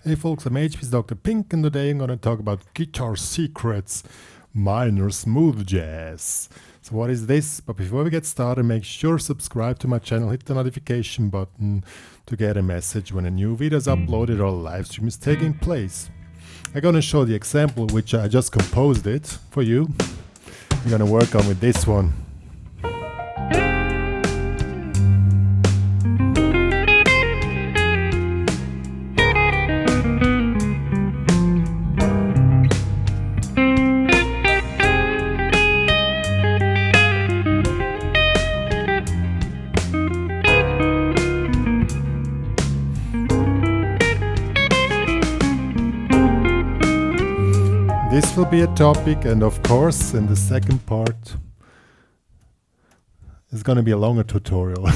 Hey folks, I'm HP's drpink, and today I'm going to talk about guitar secrets, minor smooth jazz. So what is this? But before we get started, make sure to subscribe to my channel, hit the notification button to get a message when a new video is uploaded or a live stream is taking place. I'm going to show the example which I just composed it for you. I'm going to work on with this one. This will be a topic, and of course in the second part it's going to be a longer tutorial.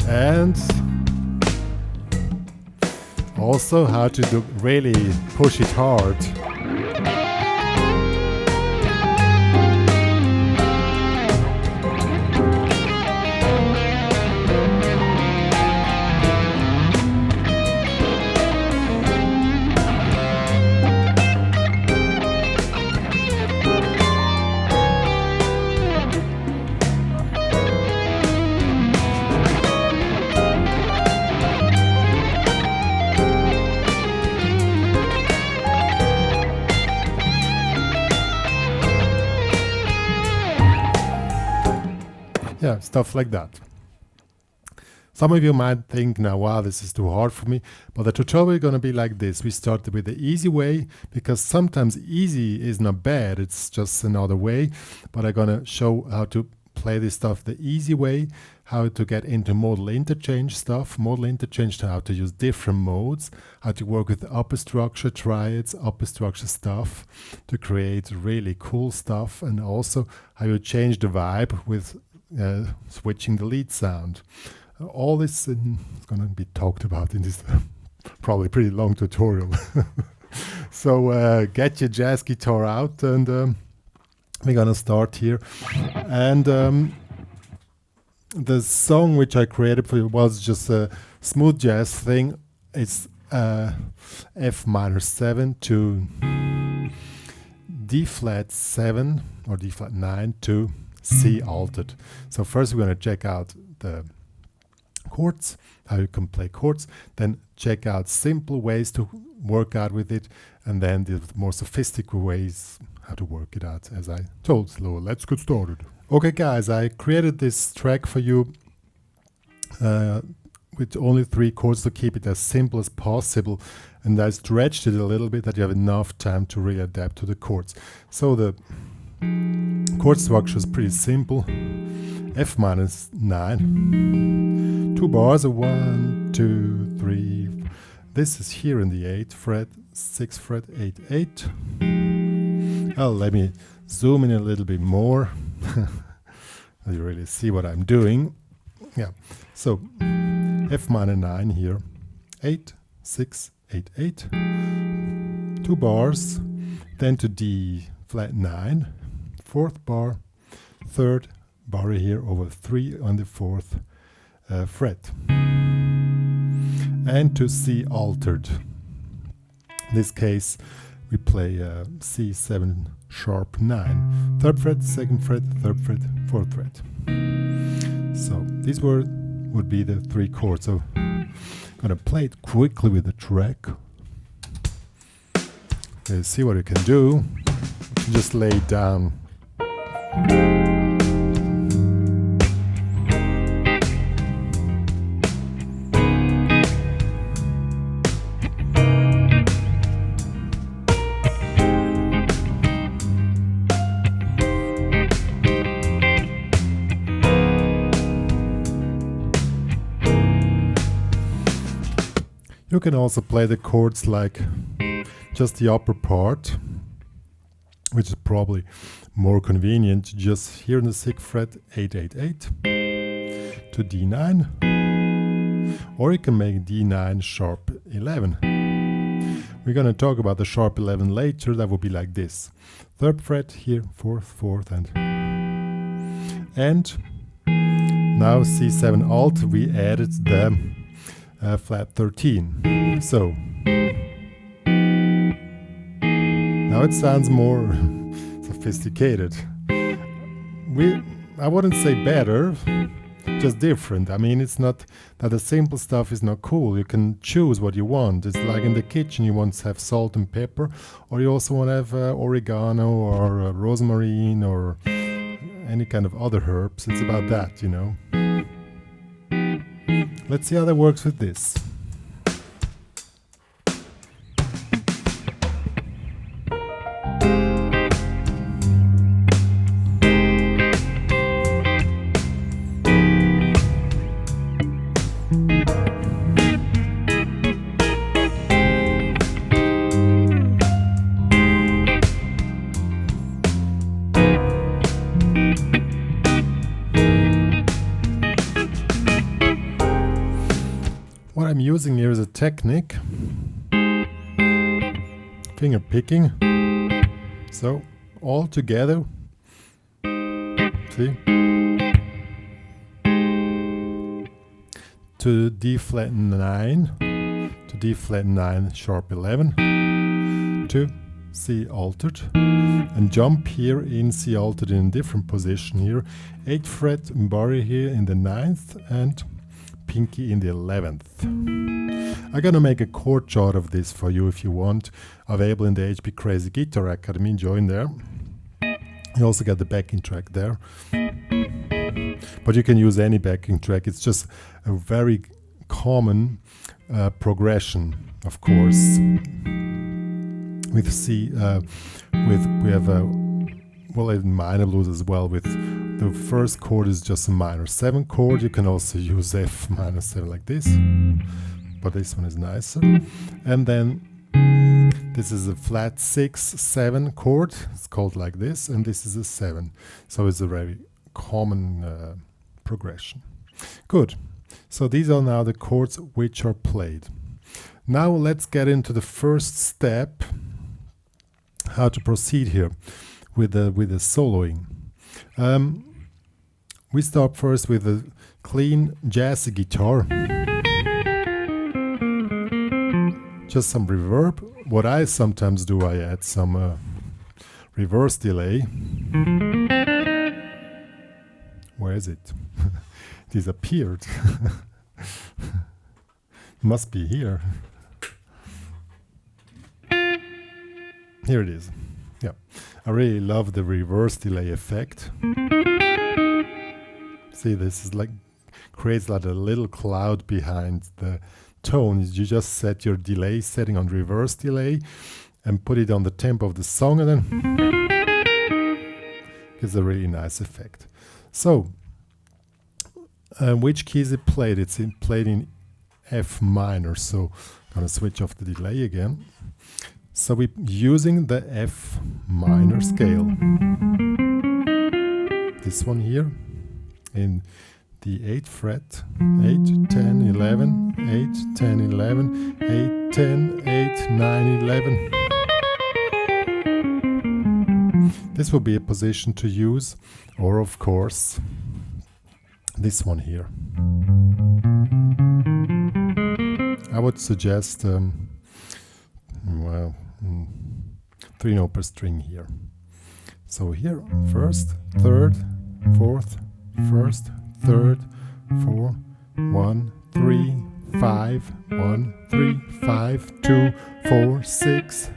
And also how to really push it hard. Yeah, stuff like that. Some of you might think now, wow, this is too hard for me, but the tutorial is going to be like this. We started with the easy way, because sometimes easy is not bad, it's just another way. But I'm going to show how to play this stuff the easy way, how to get into modal interchange stuff, modal interchange, how to use different modes, how to work with upper structure, triads, upper structure stuff to create really cool stuff, and also how you change the vibe with switching the lead sound. All this is going to be talked about in this probably pretty long tutorial. So get your jazz guitar out, and we're going to start here. And the song which I created for you was just a smooth jazz thing. It's F minor 7 to D flat 7 or D flat 9 to C altered. So first we're going to check out the chords, how you can play chords, then check out simple ways to work out with it, and then the more sophisticated ways how to work it out, as I told. So let's get started. Okay guys, I created this track for you with only 3 chords to keep it as simple as possible, and I stretched it a little bit that you have enough time to really adapt to the chords. So the chord structure is pretty simple. F minus 9, 2 bars of 1, 2, 3. This is here in the 8th fret, 6th fret, 8, 8. Oh, let me zoom in a little bit more. You really see what I'm doing. Yeah, so F minor 9 here, 8, 6, 8, 8. 2 bars, then to D flat 9. 4th bar, 3rd bar here over 3 on the 4th fret, and to C altered. In this case we play C7 sharp 9, 3rd fret, 2nd fret, 3rd fret, 4th fret. So these would be the 3 chords. So I'm gonna play it quickly with the track. Let's see what you can do. You can just lay it down. You can also play the chords like just the upper part, which is probably more convenient, just here in the 6th fret, 8, 8, 8 to D9, or you can make D9 sharp 11. We're going to talk about the sharp 11 later. That would be like this: 3rd fret here, 4th, 4th, and Now C7 alt, we added the flat 13. So now it sounds more sophisticated. I wouldn't say better, just different. I mean, it's not that the simple stuff is not cool. You can choose what you want. It's like in the kitchen, you want to have salt and pepper, or you also want to have oregano or rosemary or any kind of other herbs. It's about that, you know. Let's see how that works with this. What I'm using here is a technique, finger picking. So all together, see, to D flat 9, to D flat 9 sharp 11, to C altered, and jump here in C altered in a different position here, 8th fret bar here in the 9th and pinky in the 11th. I'm gonna make a chord chart of this for you if you want, available in the HPCrazy Guitar Academy. Join there. You also get the backing track there, but you can use any backing track. It's just a very common progression, of course. With C, we have well, in minor blues as well. With the first chord is just a minor 7 chord. You can also use F minor 7 like this, but this one is nicer. And then this is a flat 6/7 chord. It's called like this, and this is a 7. So it's a very common progression. Good. So these are now the chords which are played. Now let's get into the first step, how to proceed here with the soloing. We start first with a clean jazzy guitar. Just some reverb. What I sometimes do, I add some reverse delay. Where is it? It disappeared. Must be here. Here it is. Yeah, I really love the reverse delay effect. See, this is like creates like a little cloud behind the tone. You just set your delay setting on reverse delay and put it on the tempo of the song, and then gives a really nice effect. So, which key is it played? It's played in F minor. So, I'm gonna switch off the delay again. So we're using the F minor scale. This one here in the 8th fret, 8, 10, 11, 8, 10, 11, 8, 10, 8, 9, 11. This will be a position to use, or of course, this one here. I would suggest, well, 3 note per string here. So here, 1st, 3rd, 4th, 1st, 3rd, 4, 1, 3, 5, 1, 3, 5, 2, 4, 6.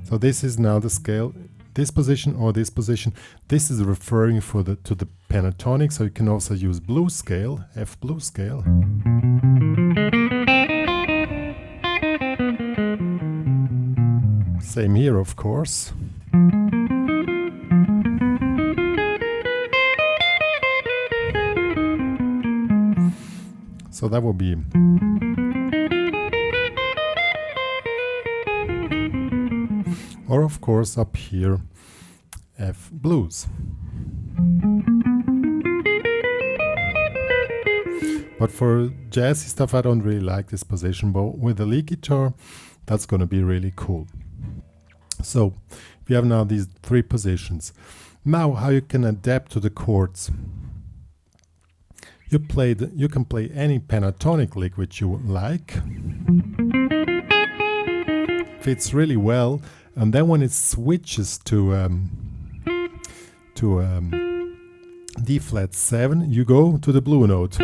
So this is now the scale. This position or this position. This is referring to the pentatonic. So you can also use blues scale, F blues scale. Same here, of course. So that will be or of course up here F blues. But for jazzy stuff I don't really like this position, but with the lead guitar that's gonna be really cool. So we have now these three positions. Now how you can adapt to the chords. You can play any pentatonic lick which you like. Fits really well, and then when it switches to D flat 7, you go to the blue note.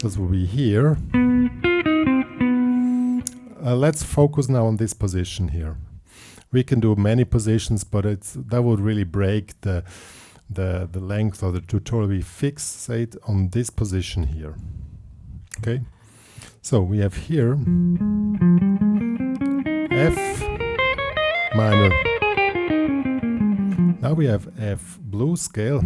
That's what we hear. Let's focus now on this position here. We can do many positions, but that would really break the length of the tutorial. We fixate on this position here. Okay, so we have here F minor. Now we have F blues scale.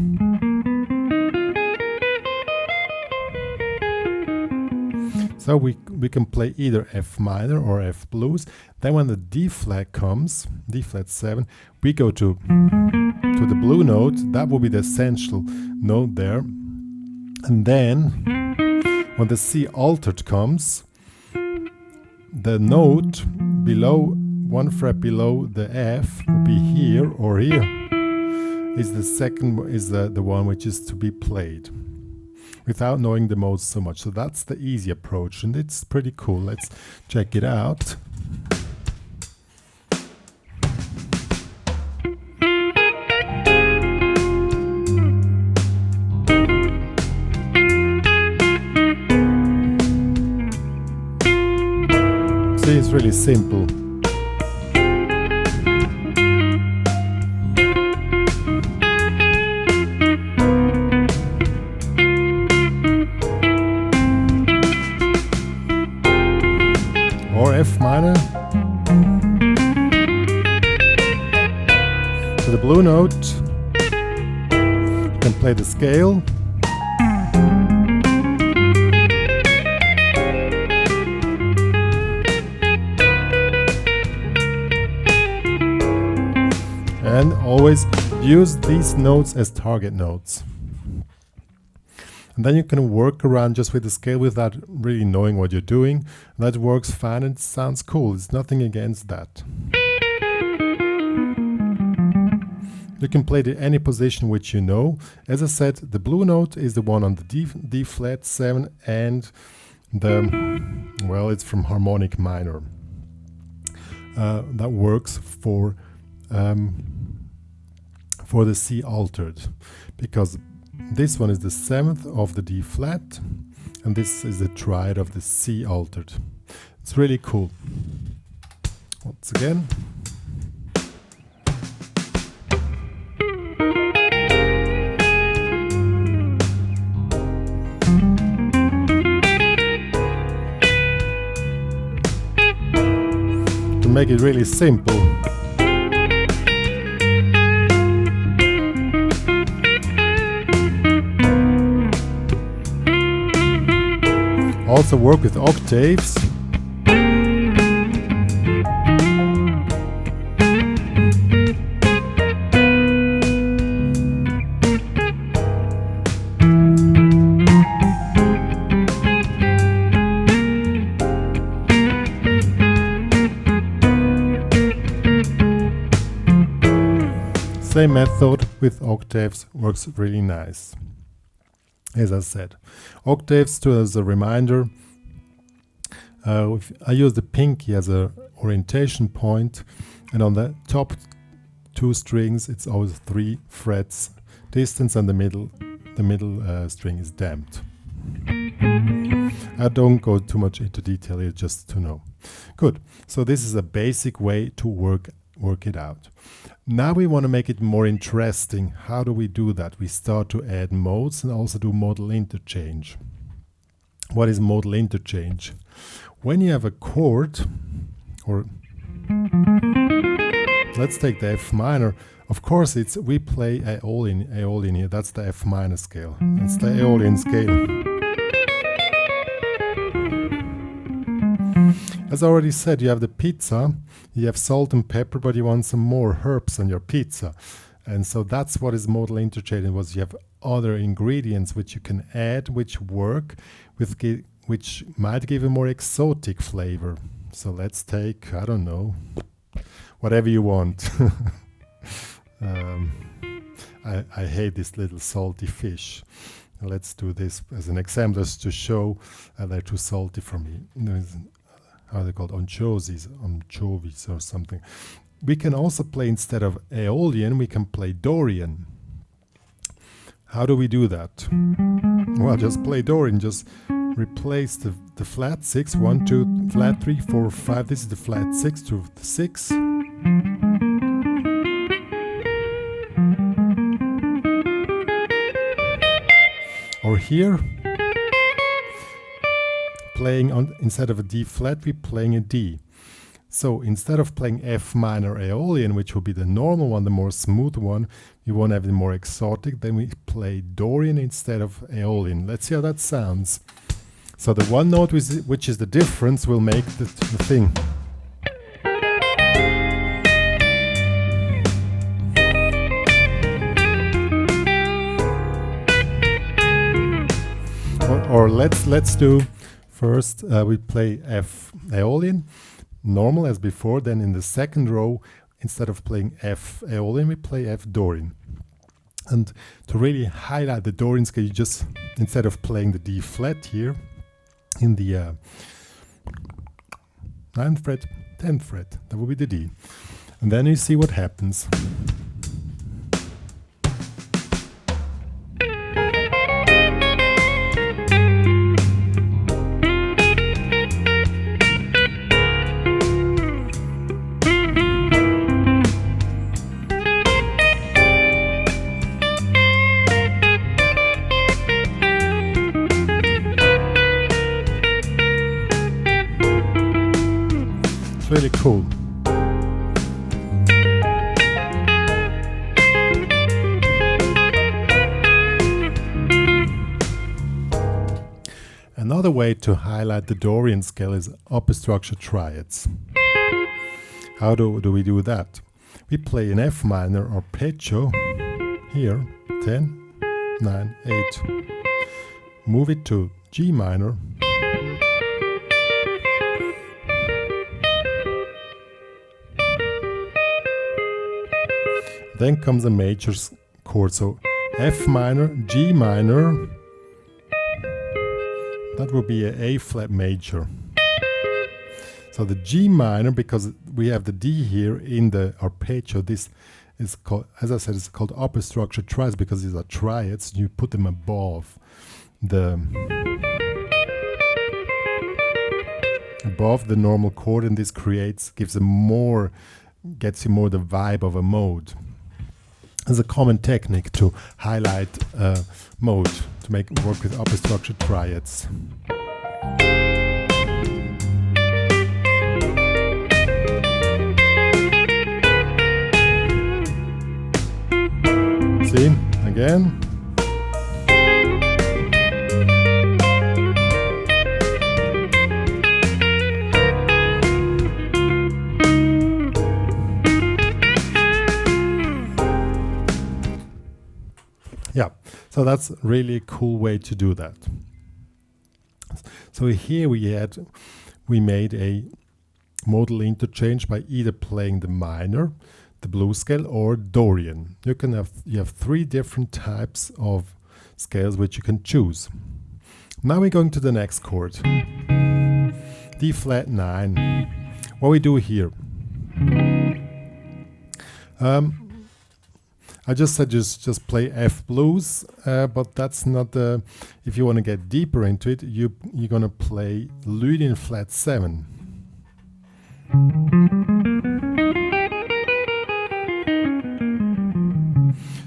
So we can play either F minor or F blues. Then when the D flat comes, D flat 7, we go to the blue note. That will be the essential note there. And then when the C altered comes, the note below, one fret below the F will be here or here. Is the second, is the one which is to be played, without knowing the modes so much. So that's the easy approach, and it's pretty cool. Let's check it out. See, it's really simple. Or F minor to the blue note. You can play the scale. And always use these notes as target notes. And then you can work around just with the scale without really knowing what you're doing. That works fine and it sounds cool. It's nothing against that. You can play to any position which you know. As I said, the blue note is the one on the D flat 7 and it's from harmonic minor. That works for the C altered, because this one is the 7th of the D flat, and this is the triad of the C altered. It's really cool. Once again. To make it really simple. Also work with octaves. Same method with octaves works really nice. As I said, octaves, as a reminder, I use the pinky as a orientation point, and on the top two strings it's always 3 frets distance, and the middle string is damped. I don't go too much into detail here, just to know. Good. So this is a basic way to work it out. Now we want to make it more interesting. How do we do that? We start to add modes and also do modal interchange. What is modal interchange? When you have a chord, or let's take the F minor. Of course, we play Aeolian here. That's the F minor scale. That's the Aeolian scale. As I already said, you have the pizza, you have salt and pepper, but you want some more herbs on your pizza. And so that's what is modal interchange. Was you have other ingredients which you can add, which work, which might give a more exotic flavor. So let's take, I don't know, whatever you want. I hate this little salty fish. Let's do this as an example, just to show they're too salty for me. How are they called? Anchovies or something. We can also play, instead of Aeolian, we can play Dorian. How do we do that? Well, just play Dorian. Just replace the flat 6, 1, 2, flat 3, 4, 5. This is the flat 6 to the 6. Or here, playing on, instead of a D flat, we're playing a D. So instead of playing F minor Aeolian, which will be the normal one, the more smooth one, we want to have it more exotic, then we play Dorian instead of Aeolian. Let's see how that sounds. So the one note which is the difference will make the thing. Or let's do first, we play F Aeolian, normal as before. Then in the second row, instead of playing F Aeolian, we play F Dorian. And to really highlight the Dorian scale, you just, instead of playing the D flat here, in the 9th fret, 10th fret, that will be the D. And then you see what happens. Really cool. Another way to highlight the Dorian scale is upper structure triads. How do we do that? We play an F minor arpeggio here, 10, 9, 8. Move it to G minor. Then comes a major chord, so F minor, G minor, that will be a flat major. So the G minor, because we have the D here in the arpeggio, this is called, as I said, it's called upper structure triads because these are triads. You put them above the normal chord, and this gets you more the vibe of a mode. As a common technique to highlight mode, to make work with upper structure triads. See, again. Yeah, so that's really a cool way to do that. So here we made a modal interchange by either playing the minor, the blues scale, or Dorian. You have 3 different types of scales which you can choose. Now we're going to the next chord, D flat 9. What we do here? I just said just play F blues, but that's not the. If you want to get deeper into it, you're gonna play Lydian flat 7.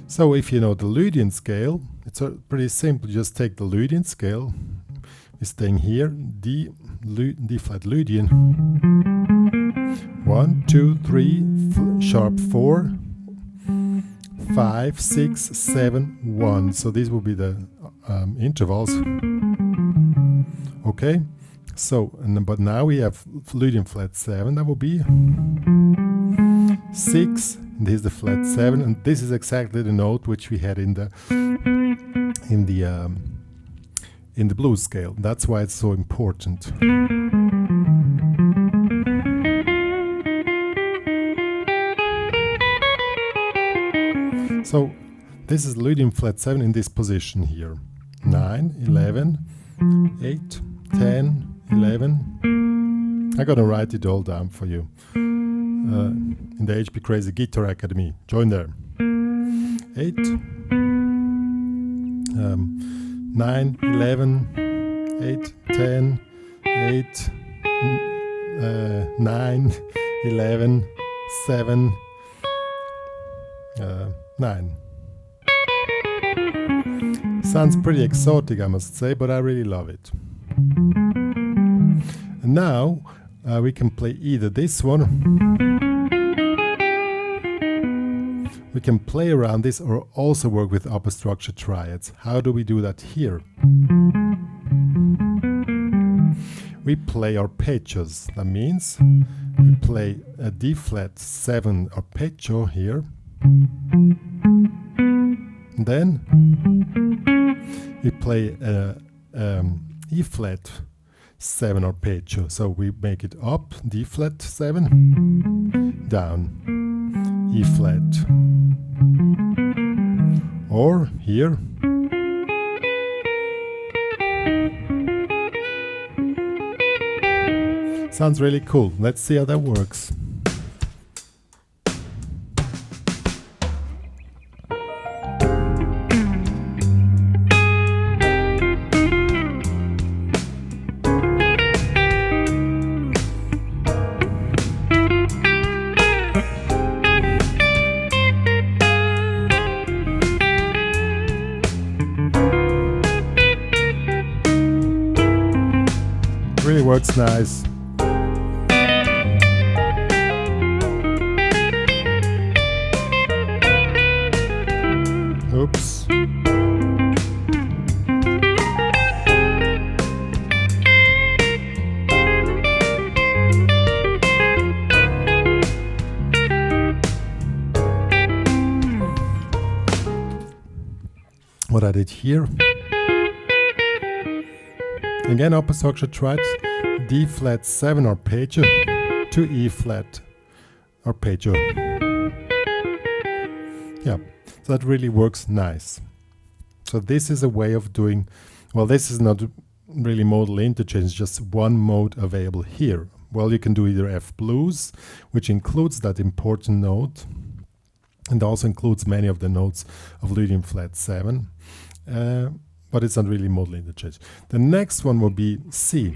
So if you know the Lydian scale, it's pretty simple. You just take the Lydian scale. We're staying here, D flat Lydian. 1, 2, 3, sharp 4. 5, 6, 7, 1. So these will be the intervals. Okay. So, but now we have Lydian flat 7. That will be 6. And this is the flat 7, and this is exactly the note which we had in the blues scale. That's why it's so important. So this is leading flat 7 in this position here. 9, 11, 8, 10, 11. I'm gonna write it all down for you in the HPCrazy Guitar Academy. Join there. 8, 9, 11, 8, 10, 8, 9, 11, 7, 9. Sounds pretty exotic, I must say, but I really love it. And now we can play either this one, we can play around this, or also work with upper structure triads. How do we do that here? We play arpeggios. That means we play a D flat 7 arpeggio here. Then we play a E flat 7 arpeggio. So we make it up, D flat 7, down, E flat. Or here, sounds really cool. Let's see how that works. Really works nice. Oops. What I did here. Again, upper structure triads, D flat 7 arpeggio to E flat arpeggio. Yeah, so that really works nice. So this is a way of doing, well, this is not really modal interchange, just one mode available here. Well, you can do either F blues, which includes that important note, and also includes many of the notes of leading flat 7. But it's not really modal interchange. The next one will be C.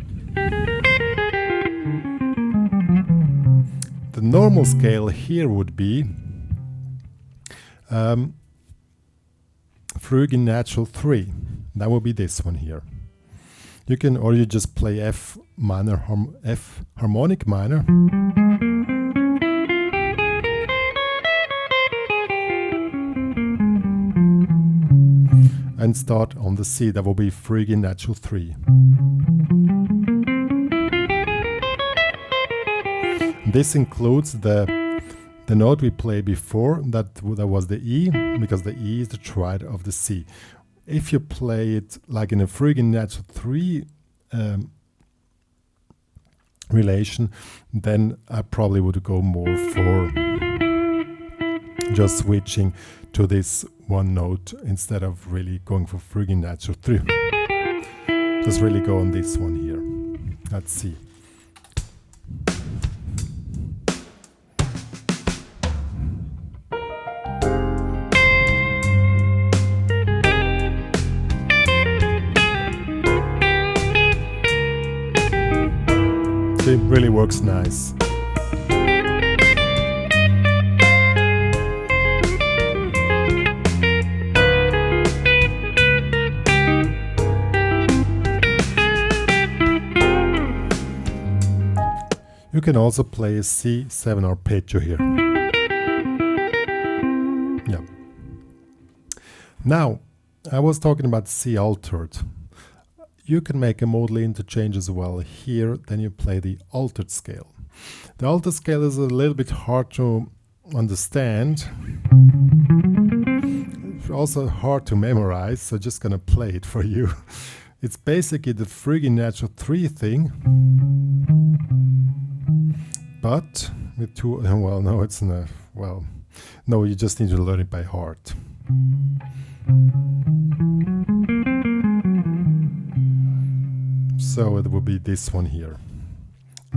The normal scale here would be Phrygian natural 3. That will be this one here. You can, or you just play F minor, F harmonic minor. And start on the C. That will be Phrygian natural 3. This includes the note we played before, that was the E, because the E is the triad of the C. If you play it like in a Phrygian natural 3 relation, then I probably would go more for just switching to this one note instead of really going for Phrygian natural 3. Just really go on this one here. Let's see. See, it really works nice. You can also play a C7 arpeggio here. Yeah. Now, I was talking about C altered. You can make a modal interchange as well here, then you play the altered scale. The altered scale is a little bit hard to understand. It's also hard to memorize, so just gonna play it for you. It's basically the Phrygian natural 3 thing, but with two, well, no, it's not, well, No, you just need to learn it by heart. So it will be this one here.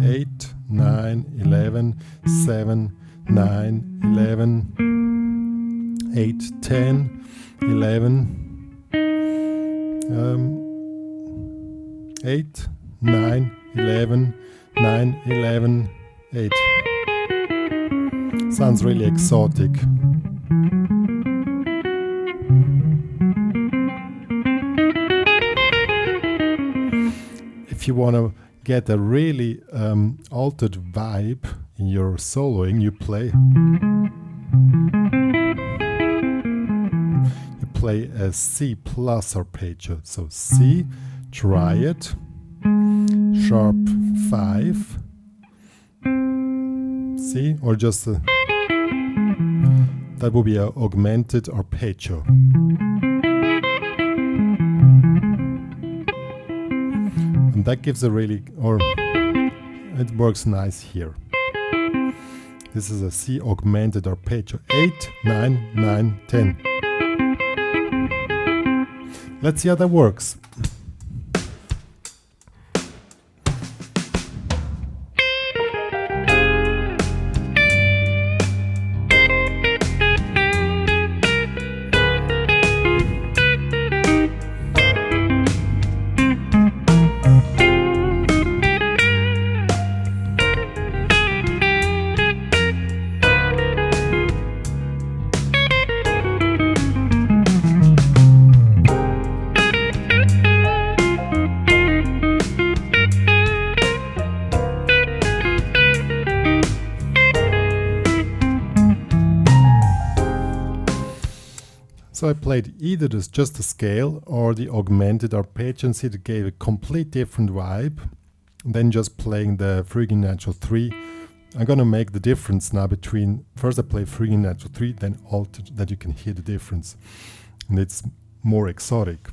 8, 9, 11, 7, 9, 11, 8, 10, 11, 8, 9, 11, 9, 11, 8. Sounds really exotic. If you want to get a really altered vibe in your soloing, you play a C plus arpeggio. So C, triad, sharp 5, C, or just that would be an augmented arpeggio. And that gives a really, or it works nice here. This is a C augmented arpeggio. 8, 9, 9, 10. Let's see how that works. So I played either just the scale or the augmented arpeggio, and see it gave a complete different vibe than just playing the Phrygian natural 3. I'm gonna make the difference now between, first I play Phrygian natural 3, then altered, that you can hear the difference. And it's more exotic.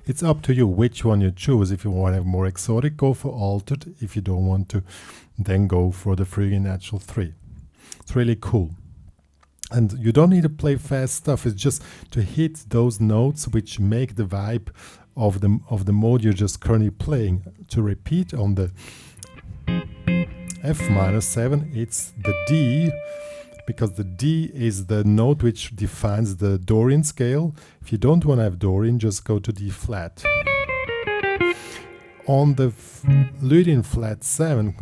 It's up to you which one you choose. If you want to have more exotic, go for altered. If you don't want to, then go for the Phrygian natural 3. It's really cool. And you don't need to play fast stuff. It's just to hit those notes which make the vibe of the mode you're just currently playing. To repeat, on the F minor 7, it's the D, because the D is the note which defines the Dorian scale. If you don't want to have Dorian, just go to D flat. On the Lydian flat 7,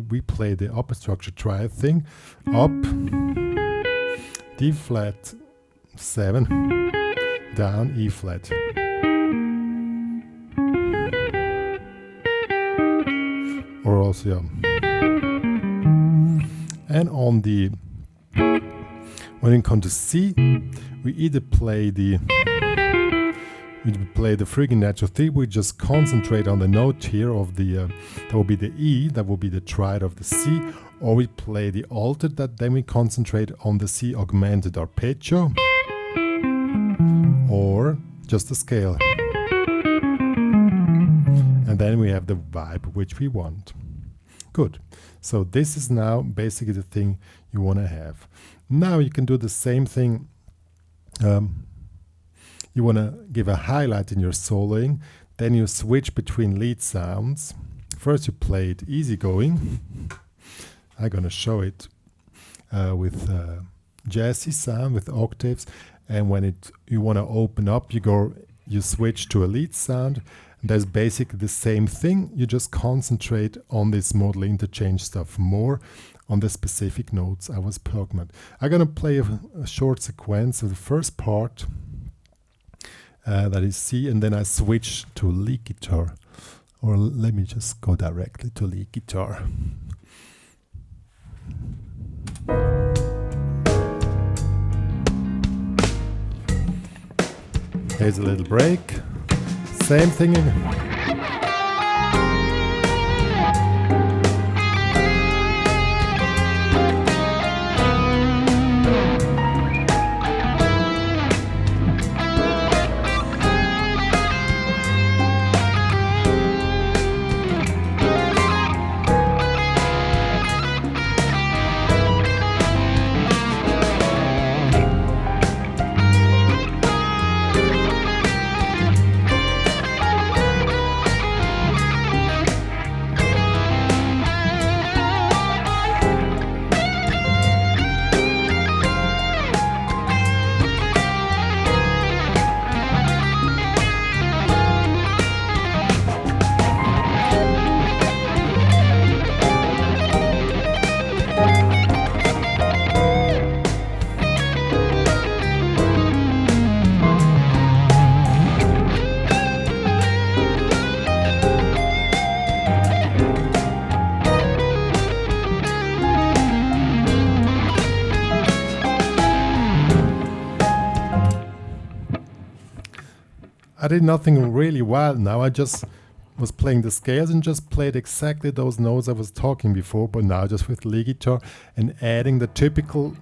we play the upper structure triad thing. Up, D flat 7, down, E flat. Or also, yeah. And on the, when it comes to C, we either play the Phrygian natural 3. We just concentrate on the note here of the that will be the E, that will be the triad of the C, or we play the altered, that then we concentrate on the C augmented arpeggio, or just the scale, and then we have the vibe which we want. Good. So this is now basically the thing you want to have. Now you can do the same thing. You want to give a highlight in your soloing, then you switch between lead sounds. First you play it easygoing. I'm going to show it with jazzy sound, with octaves, and when you want to open up, you switch to a lead sound, And there's basically the same thing. You just concentrate on this modal interchange stuff more, on the specific notes I was talking about. I'm going to play a short sequence of the first part, that is C, and then I switch to lead guitar. Or let me just go directly to lead guitar. Here's a little break. Same thing in... I did nothing really wild now. I just was playing the scales and just played exactly those notes I was talking before, but now just with lead guitar and adding the typical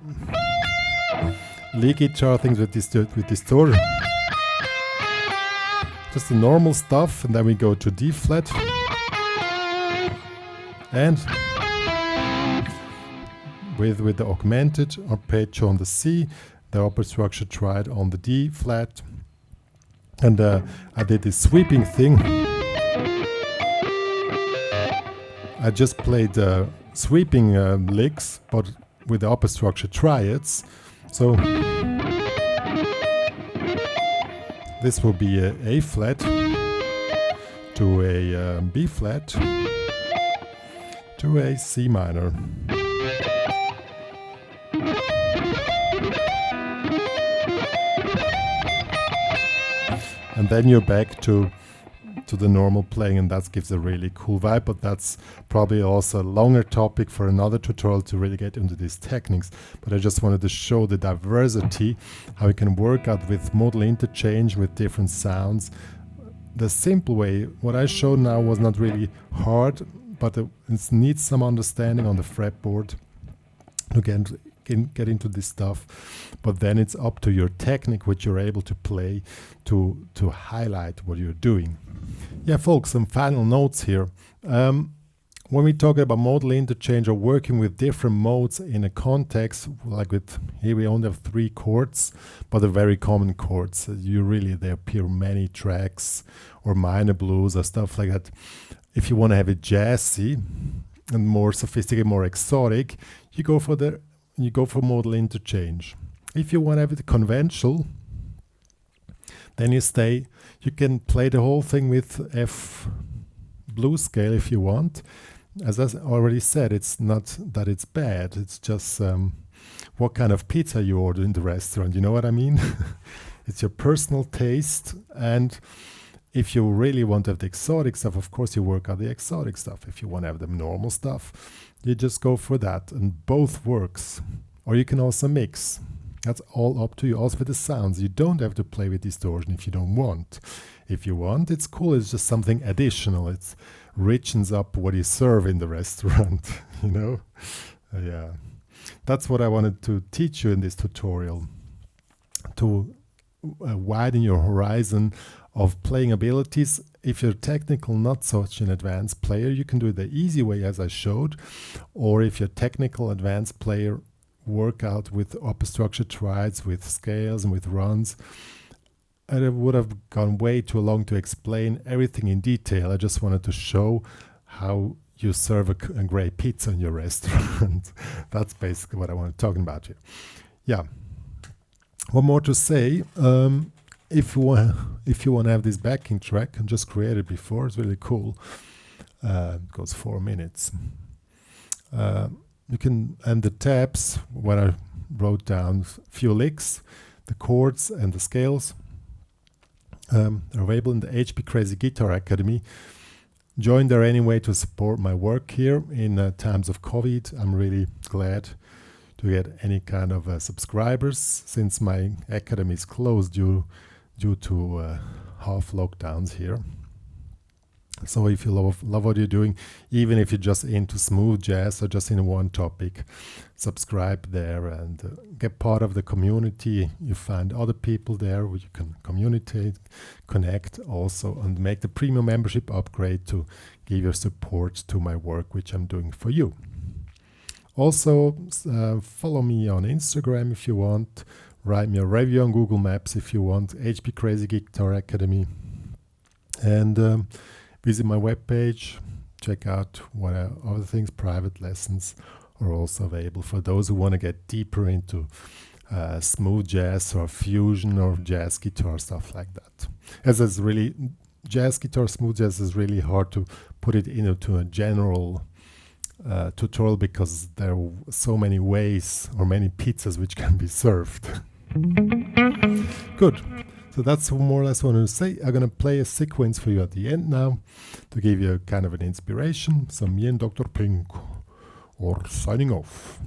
lead guitar things with distortion. Just the normal stuff, and then we go to D flat and with the augmented arpeggio on the C, the upper structure triad on the D flat. And I did this sweeping thing. I just played sweeping licks, but with the upper structure triads. So this will be a A flat to a B flat to a C minor. And then you're back to the normal playing, and that gives a really cool vibe, but that's probably also a longer topic for another tutorial to really get into these techniques. But I just wanted to show the diversity, how you can work out with modal interchange with different sounds. The simple way, what I showed now was not really hard, but it needs some understanding on the fretboard to get into this stuff, but then it's up to your technique, which you're able to play to highlight what you're doing. Yeah, folks, some final notes here. When we talk about modal interchange or working with different modes in a context, like with here we only have 3 chords, but they're very common chords. They appear many tracks or minor blues or stuff like that. If you want to have it jazzy and more sophisticated, more exotic, you go for modal interchange. If you want to have it conventional, then you can play the whole thing with F blues scale if you want. As I already said, it's not that it's bad, it's just what kind of pizza you order in the restaurant, you know what I mean? It's your personal taste, and if you really want to have the exotic stuff, of course you work out the exotic stuff. If you want to have the normal stuff, you just go for that, and both works. Or you can also mix. That's all up to you. Also with the sounds, you don't have to play with distortion if you don't want. If you want, it's cool. It's just something additional. It richens up what you serve in the restaurant, you know? Yeah. That's what I wanted to teach you in this tutorial, to widen your horizon of playing abilities. If you're technical, not such an advanced player, you can do it the easy way as I showed. Or if you're technical, advanced player, work out with upper structure triads, with scales and with runs. And it would have gone way too long to explain everything in detail. I just wanted to show how you serve a great pizza in your restaurant. That's basically what I want to talk about here. Yeah. One more to say. if you want to have this backing track, and just created before, it's really cool. It goes 4 minutes. You can, and the tabs, when I wrote down a few licks, the chords and the scales, are available in the HPCrazy Guitar Academy. Join there anyway to support my work here in times of COVID. I'm really glad to get any kind of subscribers, since my academy is closed due to half lockdowns here. So if you love what you're doing, even if you're just into smooth jazz or just in one topic, subscribe there and get part of the community. You find other people there where you can communicate, connect also, and make the premium membership upgrade to give your support to my work, which I'm doing for you. Also, follow me on Instagram if you want. Write me a review on Google Maps if you want. HPCrazy Guitar Academy. And visit my webpage, check out what other things. Private lessons are also available for those who want to get deeper into smooth jazz or fusion or jazz guitar, stuff like that. As it's really, jazz guitar, smooth jazz is really hard to put it into a general tutorial, because there are so many ways or many pizzas which can be served. Good. So that's more or less what I want to say. I'm going to play a sequence for you at the end now to give you a kind of an inspiration. So me and Dr. Pink are signing off.